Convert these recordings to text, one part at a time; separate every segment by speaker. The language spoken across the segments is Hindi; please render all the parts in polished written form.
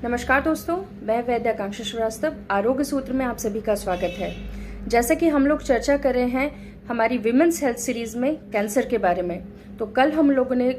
Speaker 1: नमस्कार दोस्तों, मैं वैद्य आकांक्षा श्रीवास्तव आरोग्य सूत्र में आप सभी का स्वागत है। जैसा कि हम लोग चर्चा कर रहे हैं हमारी विमेंस हेल्थ सीरीज में कैंसर के बारे में, तो कल हम लोगों ने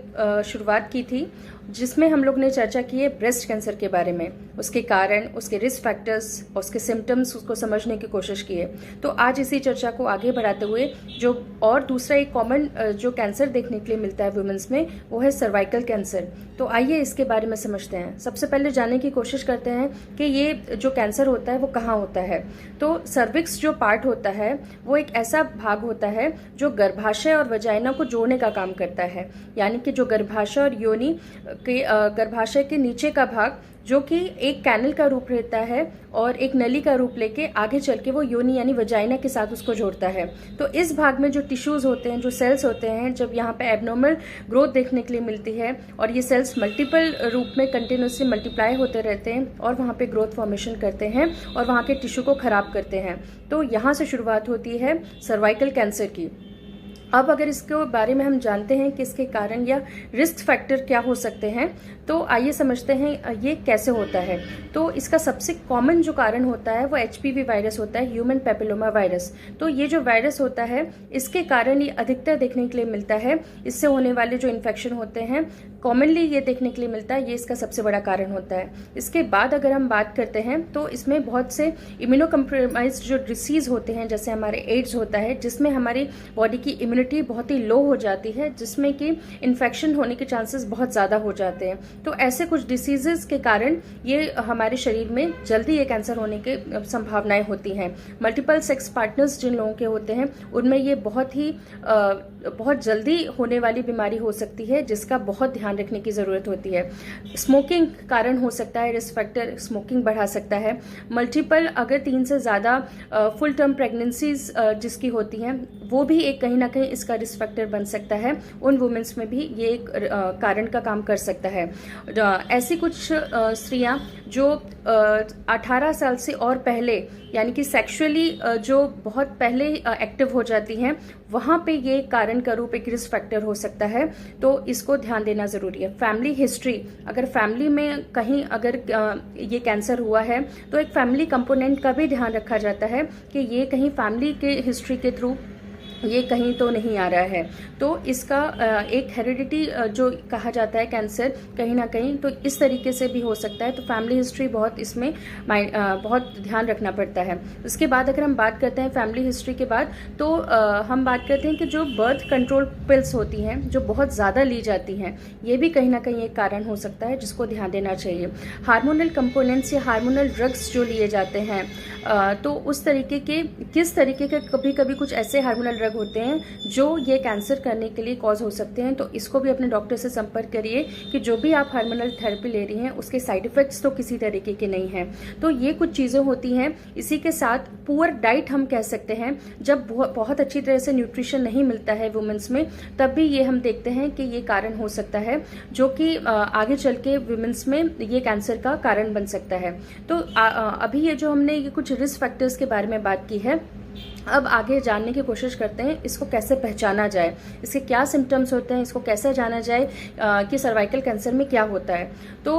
Speaker 1: शुरुआत की थी जिसमें हम लोग ने चर्चा की है ब्रेस्ट कैंसर के बारे में, उसके कारण, उसके रिस्क फैक्टर्स, उसके सिम्टम्स उसको समझने की कोशिश की है। तो आज इसी चर्चा को आगे बढ़ाते हुए जो और दूसरा एक कॉमन जो कैंसर देखने के लिए मिलता है वुमेन्स में, वो है सर्वाइकल कैंसर। तो आइए इसके बारे में समझते हैं। सबसे पहले जानने की कोशिश करते हैं कि ये जो कैंसर होता है वो कहाँ होता है। तो सर्विक्स जो पार्ट होता है वो एक ऐसा भाग होता है जो गर्भाशय और वजाइना को जोड़ने का काम करता है, यानी कि जो गर्भाशय और योनि के गर्भाशय के नीचे का भाग जो कि एक कैनल का रूप रहता है और एक नली का रूप लेके आगे चल के वो योनि यानी वजाइना के साथ उसको जोड़ता है। तो इस भाग में जो टिश्यूज होते हैं, जो सेल्स होते हैं, जब यहाँ पे एबनॉर्मल ग्रोथ देखने के लिए मिलती है और ये सेल्स मल्टीपल रूप में कंटिन्यूसली मल्टीप्लाई होते रहते हैं और वहाँ पे ग्रोथ फॉर्मेशन करते हैं और वहाँ के टिश्यू को खराब करते हैं। तो यहाँ से शुरुआत होती है सर्वाइकल कैंसर की। अब अगर इसके बारे में हम जानते हैं कि इसके कारण या रिस्क फैक्टर क्या हो सकते हैं, तो आइए समझते हैं ये कैसे होता है। तो इसका सबसे कॉमन जो कारण होता है वो एचपीवी वायरस होता है, ह्यूमन पैपिलोमा वायरस। तो ये जो वायरस होता है इसके कारण ये अधिकतर देखने के लिए मिलता है। इससे होने वाले जो इन्फेक्शन होते हैं कॉमनली ये देखने के लिए मिलता है, ये इसका सबसे बड़ा कारण होता है। इसके बाद अगर हम बात करते हैं तो इसमें बहुत से इम्यूनो कम्प्रोमाइज जो डिसीज होते हैं, जैसे हमारे एड्स होता है जिसमें हमारी बॉडी की इम्यूनिटी बहुत ही लो हो जाती है, जिसमें कि इन्फेक्शन होने के चांसेस बहुत ज़्यादा हो जाते हैं। तो ऐसे कुछ डिसीजेस के कारण ये हमारे शरीर में जल्दी ये कैंसर होने की संभावनाएं होती हैं। मल्टीपल सेक्स पार्टनर्स जिन लोगों के होते हैं उनमें ये बहुत जल्दी होने वाली बीमारी हो सकती है, जिसका बहुत ध्यान रखने की ज़रूरत होती है। स्मोकिंग कारण हो सकता है, रिस्क फैक्टर स्मोकिंग बढ़ा सकता है। मल्टीपल अगर 3 से ज़्यादा फुल टर्म प्रेगनेंसीज जिसकी होती हैं वो भी एक कहीं ना कहीं इसका रिस्क फैक्टर बन सकता है। उन वुमेन्स में भी ये एक कारण का काम कर सकता है। ऐसी कुछ स्त्रियां जो 18 साल से और पहले यानी कि सेक्सुअली जो बहुत पहले एक्टिव हो जाती हैं, वहाँ पे ये कारण का रूप एक रिस्क फैक्टर हो सकता है। तो इसको ध्यान देना ज़रूरी है। फैमिली हिस्ट्री, अगर फैमिली में कहीं अगर ये कैंसर हुआ है तो एक फैमिली कंपोनेंट का भी ध्यान रखा जाता है कि ये कहीं फैमिली के हिस्ट्री के थ्रू ये कहीं तो नहीं आ रहा है। तो इसका एक हेरिडिटी जो कहा जाता है कैंसर कहीं ना कहीं, तो इस तरीके से भी हो सकता है। तो फैमिली हिस्ट्री बहुत इसमें बहुत ध्यान रखना पड़ता है। उसके बाद अगर हम बात करते हैं फैमिली हिस्ट्री के बाद, तो हम बात करते हैं कि जो बर्थ कंट्रोल पिल्स होती हैं जो बहुत ज़्यादा ली जाती हैं, ये भी कहीं ना कहीं एक कारण हो सकता है जिसको ध्यान देना चाहिए। हार्मोनल कंपोनेंट्स या हार्मोनल ड्रग्स जो लिए जाते हैं, तो उस तरीके के किस तरीके के कभी कभी कुछ ऐसे हार्मोनल ड्रग होते हैं जो ये कैंसर करने के लिए कॉज हो सकते हैं। तो इसको भी अपने डॉक्टर से संपर्क करिए कि जो भी आप हार्मोनल थेरेपी ले रही हैं उसके साइड इफेक्ट्स तो किसी तरीके के नहीं हैं। तो ये कुछ चीज़ें होती हैं। इसी के साथ पुअर डाइट हम कह सकते हैं, जब बहुत अच्छी तरह से न्यूट्रिशन नहीं मिलता है वुमेन्स में, तब भी ये हम देखते हैं कि ये कारण हो सकता है जो कि आगे चल के वुमेन्स में ये कैंसर का कारण बन सकता है। तो अभी ये जो हमने ये कुछ रिस्क फैक्टर्स के बारे में बात की है, अब आगे जानने की कोशिश करते हैं इसको कैसे पहचाना जाए, इसके क्या सिम्टम्स होते हैं, इसको कैसे जाना जाए कि सर्वाइकल कैंसर में क्या होता है। तो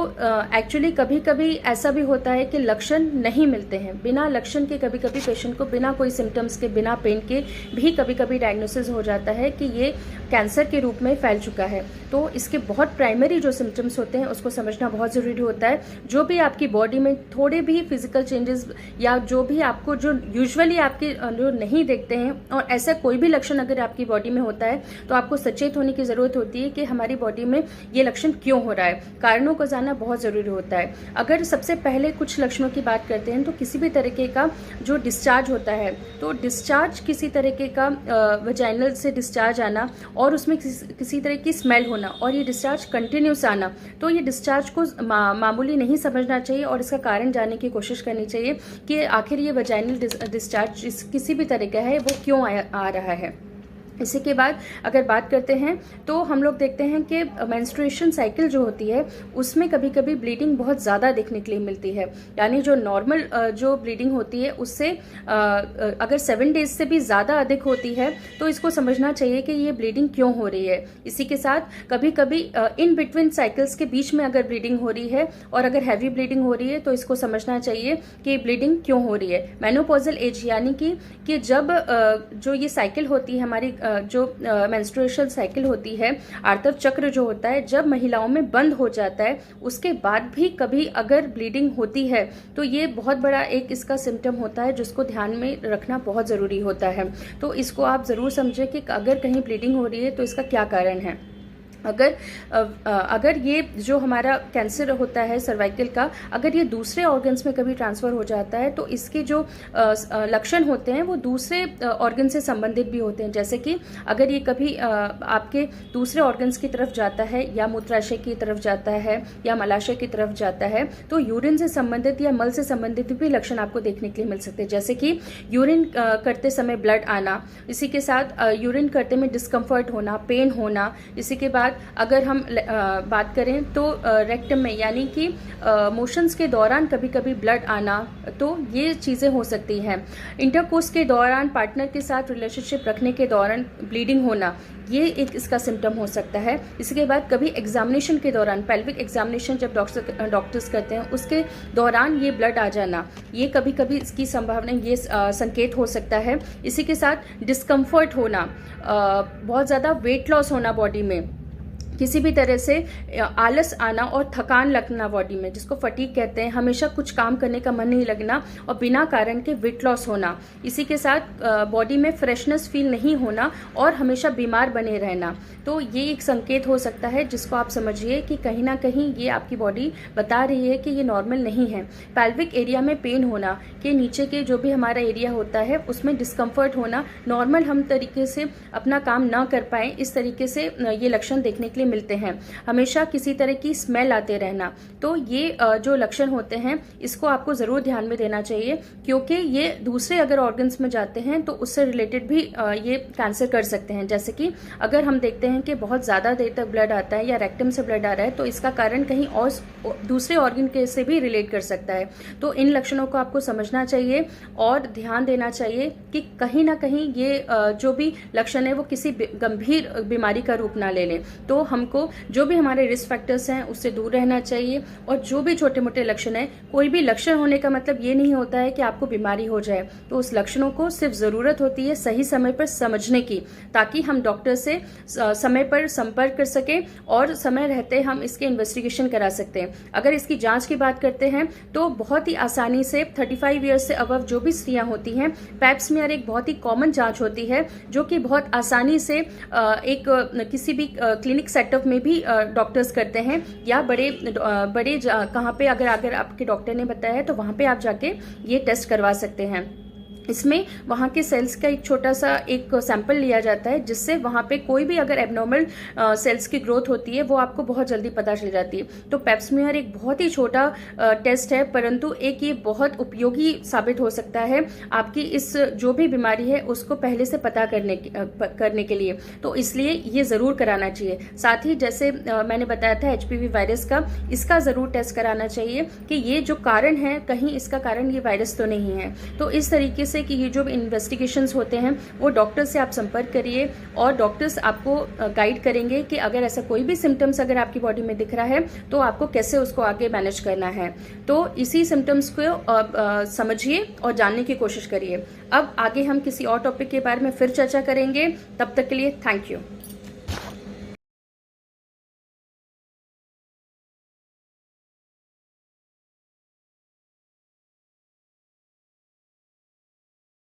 Speaker 1: एक्चुअली कभी कभी ऐसा भी होता है कि लक्षण नहीं मिलते हैं। बिना लक्षण के कभी कभी पेशेंट को बिना कोई सिम्टम्स के, बिना पेन के भी कभी कभी डायग्नोसिस हो जाता है कि ये कैंसर के रूप में फैल चुका है। तो इसके बहुत प्राइमरी जो सिम्टम्स होते हैं उसको समझना बहुत ज़रूरी होता है। जो भी आपकी बॉडी में थोड़े भी फिजिकल चेंजेस या जो भी आपको जो यूजुअली आपके जो नहीं देखते हैं, और ऐसा कोई भी लक्षण अगर आपकी बॉडी में होता है तो आपको सचेत होने की ज़रूरत होती है कि हमारी बॉडी में ये लक्षण क्यों हो रहा है। कारणों को जानना बहुत ज़रूरी होता है। अगर सबसे पहले कुछ लक्षणों की बात करते हैं तो किसी भी तरीके का जो डिस्चार्ज होता है, तो डिस्चार्ज किसी तरीके का वजाइनल से डिस्चार्ज आना और उसमें किसी तरह की स्मेल होना और ये डिस्चार्ज कंटिन्यूस आना, तो ये डिस्चार्ज को मामूली नहीं समझना चाहिए और इसका कारण जानने की कोशिश करनी चाहिए कि आखिर ये वजाइनल डिस्चार्ज किसी भी तरह का है वो क्यों आ रहा है। इसी के बाद अगर बात करते हैं तो हम लोग देखते हैं कि मेंस्ट्रुएशन साइकिल जो होती है उसमें कभी कभी ब्लीडिंग बहुत ज़्यादा देखने के लिए मिलती है। यानी जो नॉर्मल जो ब्लीडिंग होती है उससे अगर 7 डेज से भी ज़्यादा अधिक होती है तो इसको समझना चाहिए कि ये ब्लीडिंग क्यों हो रही है। इसी के साथ कभी कभी इन बिटवीन साइकिल्स के बीच में अगर ब्लीडिंग हो रही है और अगर हैवी ब्लीडिंग हो रही है तो इसको समझना चाहिए कि ब्लीडिंग क्यों हो रही है। मेनोपॉजल एज यानी कि जब जो ये साइकिल होती है हमारी जो मेंस्ट्रुएशन साइकिल होती है, आर्तव चक्र जो होता है, जब महिलाओं में बंद हो जाता है उसके बाद भी कभी अगर ब्लीडिंग होती है तो ये बहुत बड़ा एक इसका सिम्टम होता है जिसको ध्यान में रखना बहुत ज़रूरी होता है। तो इसको आप ज़रूर समझें कि अगर कहीं ब्लीडिंग हो रही है तो इसका क्या कारण है। अगर ये जो हमारा कैंसर होता है सर्वाइकल का, अगर ये दूसरे ऑर्गन्स में कभी ट्रांसफ़र हो जाता है तो इसके जो लक्षण होते हैं वो दूसरे ऑर्गन से संबंधित भी होते हैं। जैसे कि अगर ये कभी आपके दूसरे ऑर्गन्स की तरफ जाता है या मूत्राशय की तरफ जाता है या मलाशय की तरफ जाता है तो यूरिन से संबंधित या मल से संबंधित भी लक्षण आपको देखने के लिए मिल सकते हैं। जैसे कि यूरिन करते समय ब्लड आना, इसी के साथ यूरिन करते में डिस्कम्फर्ट होना, पेन होना। इसी के बाद अगर हम बात करें तो रेक्टम में यानी कि मोशंस के दौरान कभी कभी ब्लड आना, तो ये चीज़ें हो सकती हैं। इंटरकोर्स के दौरान पार्टनर के साथ रिलेशनशिप रखने के दौरान ब्लीडिंग होना, ये एक इसका सिम्टम हो सकता है। इसके बाद कभी एग्जामिनेशन के दौरान, पेल्विक एग्जामिनेशन जब डॉक्टर्स करते हैं उसके दौरान ये ब्लड आ जाना, ये कभी कभी इसकी संभावना, ये संकेत हो सकता है। इसी के साथ डिस्कम्फर्ट होना, बहुत ज़्यादा वेट लॉस होना बॉडी में, किसी भी तरह से आलस आना और थकान लगना बॉडी में, जिसको फटीग कहते हैं, हमेशा कुछ काम करने का मन नहीं लगना और बिना कारण के वेट लॉस होना। इसी के साथ बॉडी में फ्रेशनेस फील नहीं होना और हमेशा बीमार बने रहना। तो ये एक संकेत हो सकता है जिसको आप समझिए कि कहीं ना कहीं ये आपकी बॉडी बता रही है कि ये नॉर्मल नहीं है। पेल्विक एरिया में पेन होना, कि नीचे के जो भी हमारा एरिया होता है उसमें डिस्कम्फर्ट होना, नॉर्मल हम तरीके से अपना काम ना कर पाए, इस तरीके से ये लक्षण देखने के लिए मिलते हैं। हमेशा किसी तरह की स्मेल आते रहना, तो ये जो लक्षण होते हैं इसको आपको ज़रूर ध्यान में देना चाहिए, क्योंकि ये दूसरे अगर ऑर्गन्स में जाते हैं तो उससे रिलेटेड भी ये कैंसर कर सकते हैं। जैसे कि अगर हम देखते हैं कि बहुत ज़्यादा देर तक ब्लड आता है या रेक्टम से ब्लड आ रहा है तो इसका कारण कहीं और दूसरे ऑर्गन के से भी रिलेट कर सकता है। तो इन लक्षणों को आपको समझना चाहिए और ध्यान देना चाहिए कि कहीं ना कहीं ये जो भी लक्षण है वो किसी गंभीर बीमारी का रूप ना ले लें। तो हमको जो भी हमारे रिस्क फैक्टर्स हैं उससे दूर रहना चाहिए, और जो भी छोटे मोटे लक्षण हैं, कोई भी लक्षण होने का मतलब ये नहीं होता है कि आपको बीमारी हो जाए। तो उस लक्षणों को सिर्फ ज़रूरत होती है सही समय पर समझने की, ताकि हम डॉक्टर से समय पर संपर्क कर सकें और समय रहते हम इसके इन्वेस्टिगेशन करा सकते हैं। अगर इसकी जांच की बात करते हैं तो बहुत ही आसानी से 35 ईयर्स से अबव जो भी स्त्रियां होती हैं, पैप स्मीयर एक बहुत ही कॉमन जांच होती है जो कि बहुत आसानी से एक किसी भी क्लिनिक सेटअप में भी डॉक्टर्स करते हैं, या बड़े कहाँ पे अगर आपके डॉक्टर ने बताया है तो वहाँ पे आप जाके ये टेस्ट करवा सकते हैं। इसमें वहाँ के सेल्स का एक छोटा सा एक सैंपल लिया जाता है, जिससे वहाँ पे कोई भी अगर एबनॉर्मल सेल्स की ग्रोथ होती है वो आपको बहुत जल्दी पता चल जाती है। तो पेप स्मीयर एक बहुत ही छोटा टेस्ट है, परंतु एक ये बहुत उपयोगी साबित हो सकता है आपकी इस जो भी बीमारी है उसको पहले से पता करने के लिए। तो इसलिए ये ज़रूर कराना चाहिए। साथ ही जैसे मैंने बताया था HPV वायरस का, इसका ज़रूर टेस्ट कराना चाहिए कि ये जो कारण है कहीं इसका कारण ये वायरस तो नहीं है। तो इस तरीके से कि ये जो इन्वेस्टिगेशंस होते हैं वो डॉक्टर से आप संपर्क करिए और डॉक्टर्स आपको गाइड करेंगे कि अगर ऐसा कोई भी सिम्टम्स अगर आपकी बॉडी में दिख रहा है तो आपको कैसे उसको आगे मैनेज करना है। तो इसी सिम्टम्स को समझिए और जानने की कोशिश करिए। अब आगे हम किसी और टॉपिक के बारे में फिर चर्चा करेंगे। तब तक के लिए थैंक यू।